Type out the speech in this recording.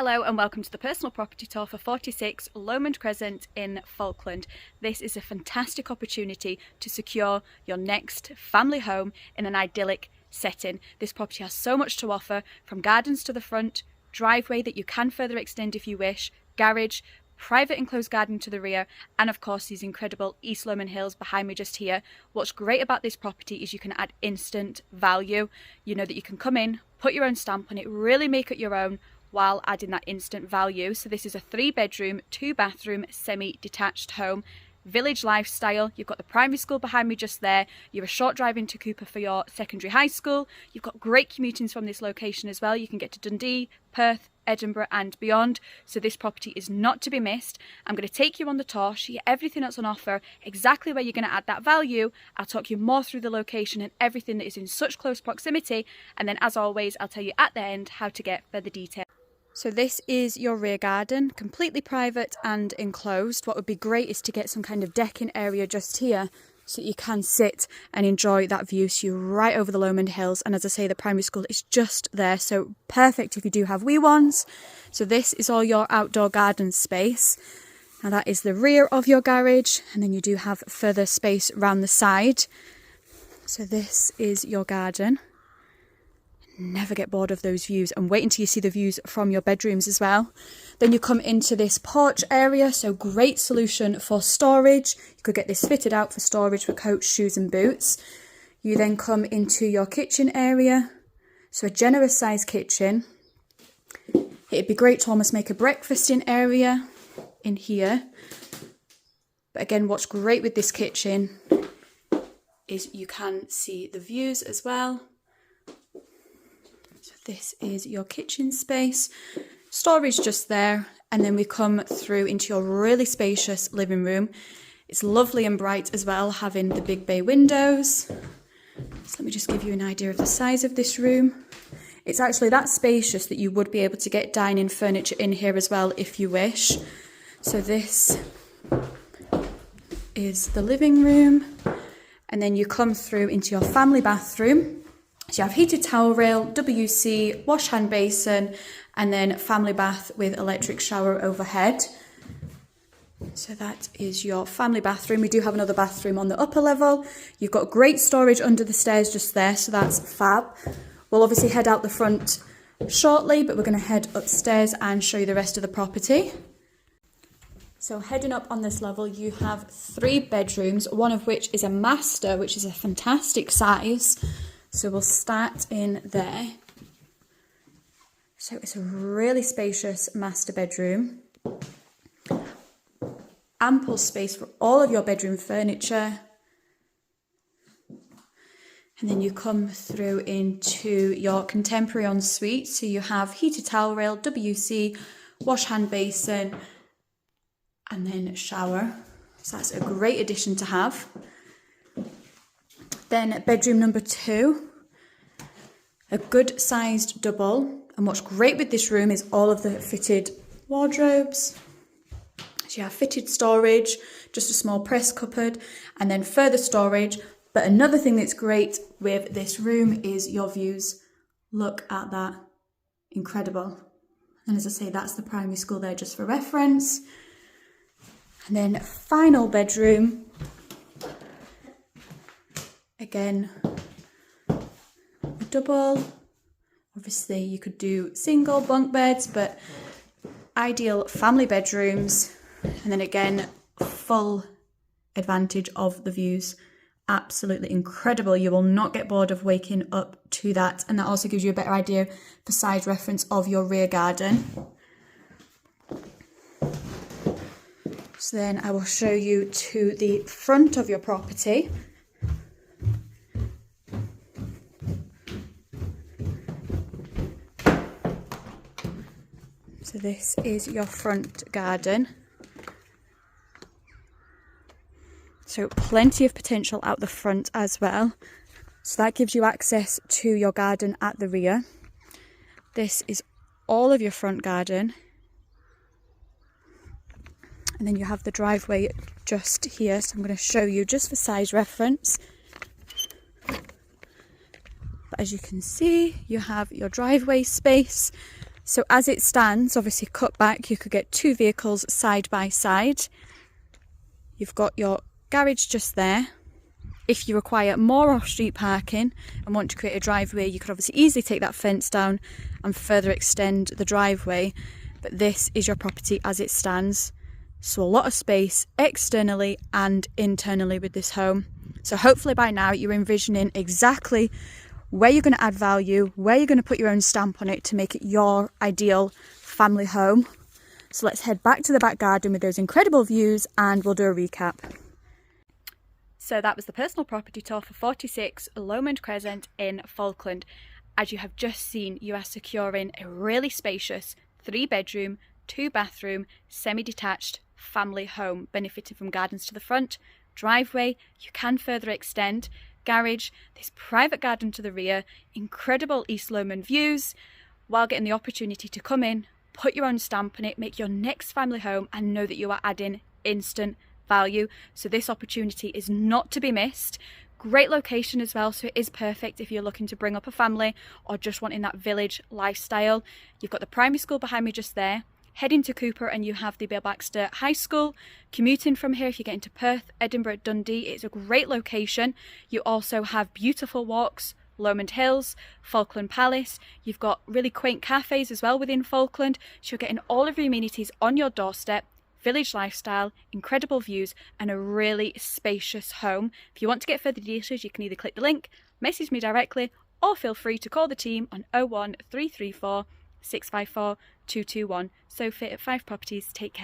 Hello and welcome to the personal property tour for 46 Lomond Crescent in Falkland. This is a fantastic opportunity to secure your next family home in an idyllic setting. This property has so much to offer, from gardens to the front, driveway that you can further extend if you wish, garage, private enclosed garden to the rear, and of course these incredible East Lomond hills behind me just here. What's great about this property is you can add instant value. You know that you can come in, put your own stamp on it, really make it your own, while adding that instant value. So this is a 3-bedroom, 2-bathroom, semi-detached home, village lifestyle. You've got the primary school behind me just there. You're a short drive into Cupar for your secondary high school. You've got great commutings from this location as well. You can get to Dundee, Perth, Edinburgh and beyond. So this property is not to be missed. I'm going to take you on the tour, show you everything that's on offer, exactly where you're going to add that value. I'll talk you more through the location and everything that is in such close proximity. And then as always, I'll tell you at the end how to get further detail. So this is your rear garden, completely private and enclosed. What would be great is to get some kind of decking area just here so that you can sit and enjoy that view. So you're right over the Lomond hills, and as I say, the primary school is just there, so perfect if you do have wee ones. So this is all your outdoor garden space. Now that is the rear of your garage, and then you do have further space around the side. So this is your garden. Never get bored of those views, and wait until you see the views from your bedrooms as well. Then you come into this porch area, so great solution for storage. You could get this fitted out for storage for coats, shoes and boots. You then come into your kitchen area, so a generous sized kitchen. It'd be great to almost make a breakfasting area in here. But again, what's great with this kitchen is you can see the views as well. So this is your kitchen space, storage just there, and then we come through into your really spacious living room. It's lovely and bright as well, having the big bay windows. So let me just give you an idea of the size of this room. It's actually that spacious that you would be able to get dining furniture in here as well if you wish. So this is the living room, and then you come through into your family bathroom. So you have heated towel rail, WC, wash hand basin, and then family bath with electric shower overhead. So that is your family bathroom. We do have another bathroom on the upper level. You've got great storage under the stairs just there, so that's fab. We'll obviously head out the front shortly, but we're going to head upstairs and show you the rest of the property. So heading up on this level, you have 3 bedrooms, one of which is a master, which is a fantastic size. So we'll start in there. So it's a really spacious master bedroom. Ample space for all of your bedroom furniture. And then you come through into your contemporary ensuite. So you have heated towel rail, WC, wash hand basin, and then shower. So that's a great addition to have. Then bedroom number 2, a good sized double. And what's great with this room is all of the fitted wardrobes. So you have fitted storage, just a small press cupboard, and then further storage. But another thing that's great with this room is your views. Look at that, incredible. And as I say, that's the primary school there just for reference. And then final bedroom. Again, a double. Obviously you could do single bunk beds, but ideal family bedrooms. And then again, full advantage of the views. Absolutely incredible. You will not get bored of waking up to that. And that also gives you a better idea for size reference of your rear garden. So then I will show you to the front of your property. So this is your front garden. So plenty of potential out the front as well. So that gives you access to your garden at the rear. This is all of your front garden. And then you have the driveway just here. So I'm going to show you just for size reference. But as you can see, you have your driveway space So as it stands, obviously cut back, you could get 2 vehicles side by side. You've got your garage just there. If you require more off-street parking and want to create a driveway, you could obviously easily take that fence down and further extend the driveway. But this is your property as it stands. So a lot of space externally and internally with this home. So hopefully by now you're envisioning exactly where you're going to add value, where you're going to put your own stamp on it to make it your ideal family home. So let's head back to the back garden with those incredible views and we'll do a recap. So that was the personal property tour for 46 Lomond Crescent in Falkland. As you have just seen, you are securing a really spacious 3-bedroom, 2-bathroom, semi-detached family home, benefiting from gardens to the front, driveway, you can further extend, garage, this private garden to the rear, incredible East Lomond views, while getting the opportunity to come in, put your own stamp on it, make your next family home and know that you are adding instant value. So this opportunity is not to be missed. Great location as well, so it is perfect if you're looking to bring up a family or just wanting that village lifestyle. You've got the primary school behind me just there. Heading to Cupar and you have the Bill Baxter High School. Commuting from here if you get into Perth, Edinburgh, Dundee, it's a great location. You also have beautiful walks, Lomond Hills, Falkland Palace. You've got really quaint cafes as well within Falkland. So you're getting all of your amenities on your doorstep. Village lifestyle, incredible views and a really spacious home. If you want to get further details, you can either click the link, message me directly or feel free to call the team on 01334 654 221. Sophie at 5 Properties, take care.